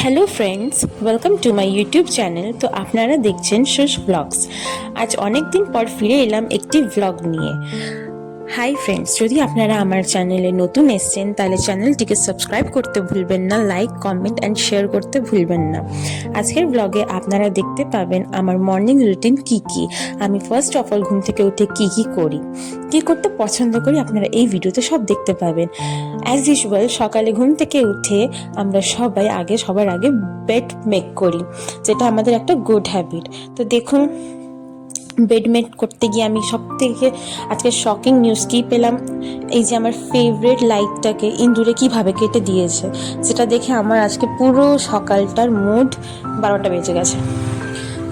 Hello friends, welcome to my YouTube channel. তো আপনারা দেখছেন সুশ ব্লগস। আজ অনেক দিন পর ফিরে এলাম একটি ভ্লগ নিয়ে। হাই ফ্রেন্ডস, যদি আপনারা আমার চ্যানেলে নতুন এসেছেন তাহলে চ্যানেলটিকে সাবস্ক্রাইব করতে ভুলবেন না, লাইক, কমেন্ট অ্যান্ড শেয়ার করতে ভুলবেন না। আজকের ব্লগে আপনারা দেখতে পাবেন আমার মর্নিং রুটিন কি কি, আমি ফার্স্ট অফ অল ঘুম থেকে উঠে কি কি করি, কি করতে পছন্দ করি, আপনারা এই ভিডিওতে সব দেখতে পাবেন। অ্যাজ ইউজুয়াল সকালে ঘুম থেকে উঠে আমরা সবার আগে বেড মেক করি, যেটা আমাদের একটা গুড হ্যাবিট। তো দেখুন, বেড মেড করতে গিয়ে আমি সব থেকে আজকে শকিং নিউজ কী পেলাম, এই যে আমার ফেভারিট লাইটটাকে ইঁদুরে কীভাবে কেটে দিয়েছে, যেটা দেখে আমার আজকে পুরো সকালটার মুড 12টা বেজে গেছে।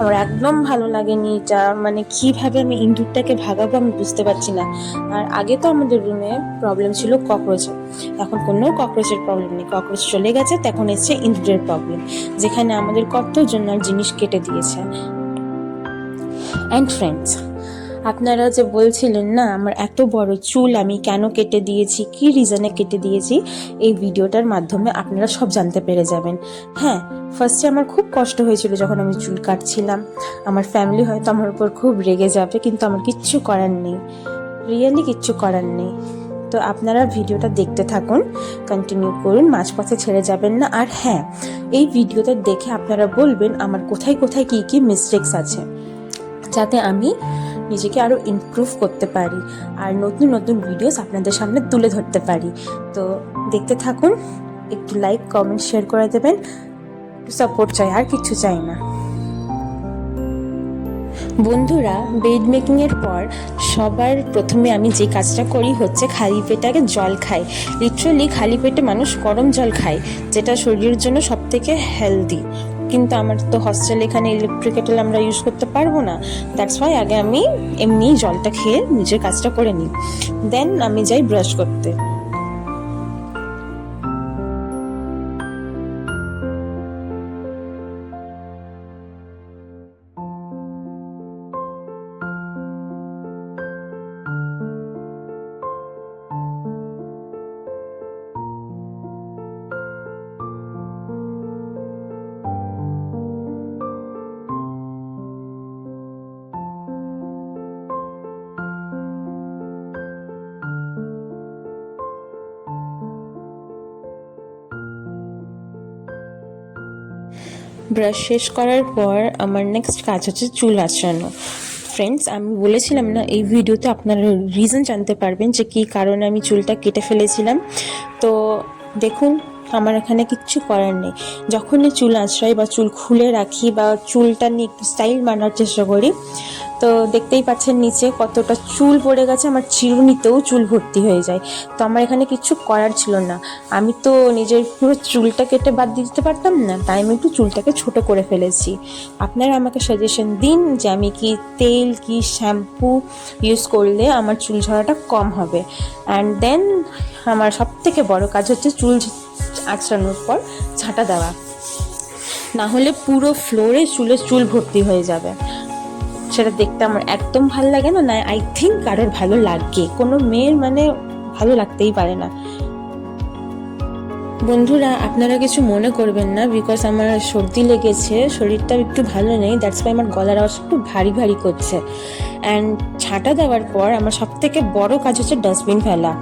আমার একদম ভালো লাগেনি এটা, মানে কীভাবে আমি ইঁদুরটাকে ভাগাবো আমি বুঝতে পারছি না। আর আগে তো আমাদের রুমে প্রবলেম ছিল ককরোচের, এখন কোনো ককরোচের প্রবলেম নেই, ককরোচ চলে গেছে, তখন এসছে ইঁদুরের প্রবলেম, যেখানে আমাদের কতজন জিনিস কেটে দিয়েছে। অ্যান্ড ফ্রেন্ডস, আপনারা যে বলছিলেন না আমার এত বড় চুল আমি কেন কেটে দিয়েছি, কী রিজনে কেটে দিয়েছি, এই ভিডিওটার মাধ্যমে আপনারা সব জানতে পেরে যাবেন। হ্যাঁ, ফার্স্টে আমার খুব কষ্ট হয়েছিল যখন আমি চুল কাটছিলাম, আমার ফ্যামিলি হয়তো আমার উপর খুব রেগে যাবে, কিন্তু আমার কিচ্ছু করার নেই, রিয়েলি কিচ্ছু করার নেই। তো আপনারা ভিডিওটা দেখতে থাকুন, কন্টিনিউ করুন, মাঝপথে ছেড়ে যাবেন না। আর হ্যাঁ, এই ভিডিওটা দেখে আপনারা বলবেন আমার কোথায় কোথায় কী কী মিস্টেকস আছে, যাতে আমি নিজেকে আরও ইমপ্রুভ করতে পারি আর নতুন নতুন ভিডিওস আপনাদের সামনে তুলে ধরতে পারি। তো দেখতে থাকুন, একটু লাইক, কমেন্ট, শেয়ার করে দেবেন, সাপোর্ট চাই, আর কিছু চাই না। বন্ধুরা, বেড মেকিংয়ের পর সবার প্রথমে আমি যে কাজটা করি হচ্ছে খালি পেটে আগে জল খাই। লিটারালি খালি পেটে মানুষ গরম জল খায়, যেটা শরীরের জন্য সব থেকে হেলদি। কিন্তু আমার তো হস্টেলে এখানে ইলেকট্রিক কেটেল আমরা ইউজ করতে পারবো না, দ্যাটস ওয়াই আগে আমি এমনি জলটা খেয়ে নিজের কাজটা করে নিই, দেন আমি যাই ব্রাশ করতে। ব্রাশ শেষ করার পর আমার নেক্সট কাজ হচ্ছে চুল আঁচড়ানো। ফ্রেন্ডস, আমি বলেছিলাম না এই ভিডিওতে আপনারা রিজন জানতে পারবেন যে কী কারণে আমি চুলটা কেটে ফেলেছিলাম। তো দেখুন, আমার এখানে কিচ্ছু করার নেই, যখনই চুল আঁচড়াই বা চুল খুলে রাখি বা চুলটা নিয়ে একটু স্টাইল মানার চেষ্টা করি, তো দেখতেই পাচ্ছেন নিচে কতটা চুল পড়ে গেছে, আমার চিরুনিতেও চুল ভর্তি হয়ে যায়। তো আমার এখানে কিচ্ছু করার ছিল না, আমি তো নিজের পুরো চুলটা কেটে বাদ দিয়ে দিতে পারতাম না, তাই আমি একটু চুলটাকে ছোট করে ফেলেছি। আপনারা আমাকে সাজেশন দিন যে আমি কি তেল কি শ্যাম্পু ইউজ করলে আমার চুল ঝরাটা কম হবে। অ্যান্ড দেন আমার সব থেকে বড় কাজ হচ্ছে চুল আঁচড়ানোর পর ঝাঁটা দেওয়া, না হলে পুরো ফ্লোরে চুল ভর্তি হয়ে যাবে, সেটা দেখতে আমার একদম ভালো লাগে না। আই থিঙ্ক কারোর ভালো লাগে, কোনো মেয়ের মানে ভালো লাগতেই পারে না। বন্ধুরা, আপনারা কিছু মনে করবেন না, বিকজ আমার সর্দি লেগেছে, শরীরটা একটু ভালো নেই, দ্যাটস ওয়াই আমার গলার আওয়াজ একটু ভারী ভারী করছে। অ্যান্ড ছাঁটা দেওয়ার পর আমার সব থেকে বড় কাজ হচ্ছে ডাস্টবিন ফেলা।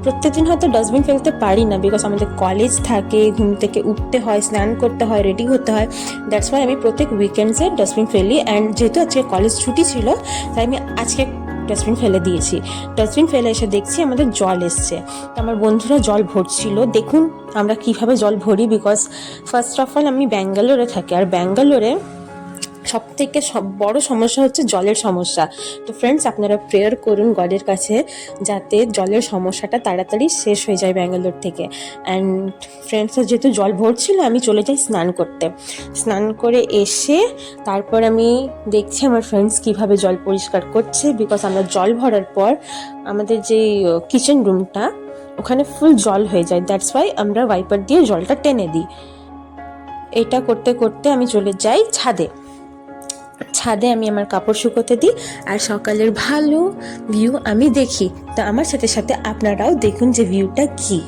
প্রত্যেকদিন হয়তো ডাস্টবিন ফেলতে পারি না, বিকজ আমাদের কলেজ থাকে, ঘুম থেকে উঠতে হয়, স্নান করতে হয়, রেডি হতে হয়, দ্যাটস ওয়াই আমি প্রত্যেক উইকেন্ডসে ডাস্টবিন ফেলি। অ্যান্ড যেহেতু আজকে কলেজ ছুটি ছিল, তাই আমি আজকে ডাস্টবিন ফেলে দিয়েছি। ডাস্টবিন ফেলে এসে দেখছি আমাদের জল এসছে, আমার বন্ধুরা জল ভরছিল। দেখুন আমরা কিভাবে জল ভরি, বিকজ ফার্স্ট অফ অল আমি ব্যাঙ্গালোরে থাকি, আর ব্যাঙ্গালোরে সব থেকে বড় সমস্যা হচ্ছে জলের সমস্যা। তো ফ্রেন্ডস, আপনারা প্রেয়ার করুন গডের কাছে যাতে জলের সমস্যাটা তাড়াতাড়ি শেষ হয়ে যায় ব্যাঙ্গালোর থেকে। অ্যান্ড ফ্রেন্ডস, যেহেতু জল ভরছিল আমি চলে যাই স্নান করতে। স্নান করে এসে তারপর আমি দেখছি আমার ফ্রেন্ডস কীভাবে জল পরিষ্কার করছে, বিকজ আমরা জল ভরার পর আমাদের যে কিচেন রুমটা ওখানে ফুল জল হয়ে যায়, দ্যাটস ওয়াই আমরা ওয়াইপার দিয়ে জলটা টেনে দিই। এটা করতে করতে আমি চলে যাই ছাদে। ছাদে আমি আমার কাপড় শুকোতে দিই আর সকালের ভালো ভিউ আমি দেখি। তো আমার সাথে সাথে আপনারাও দেখুন যে ভিউটা কি।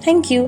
Thank you.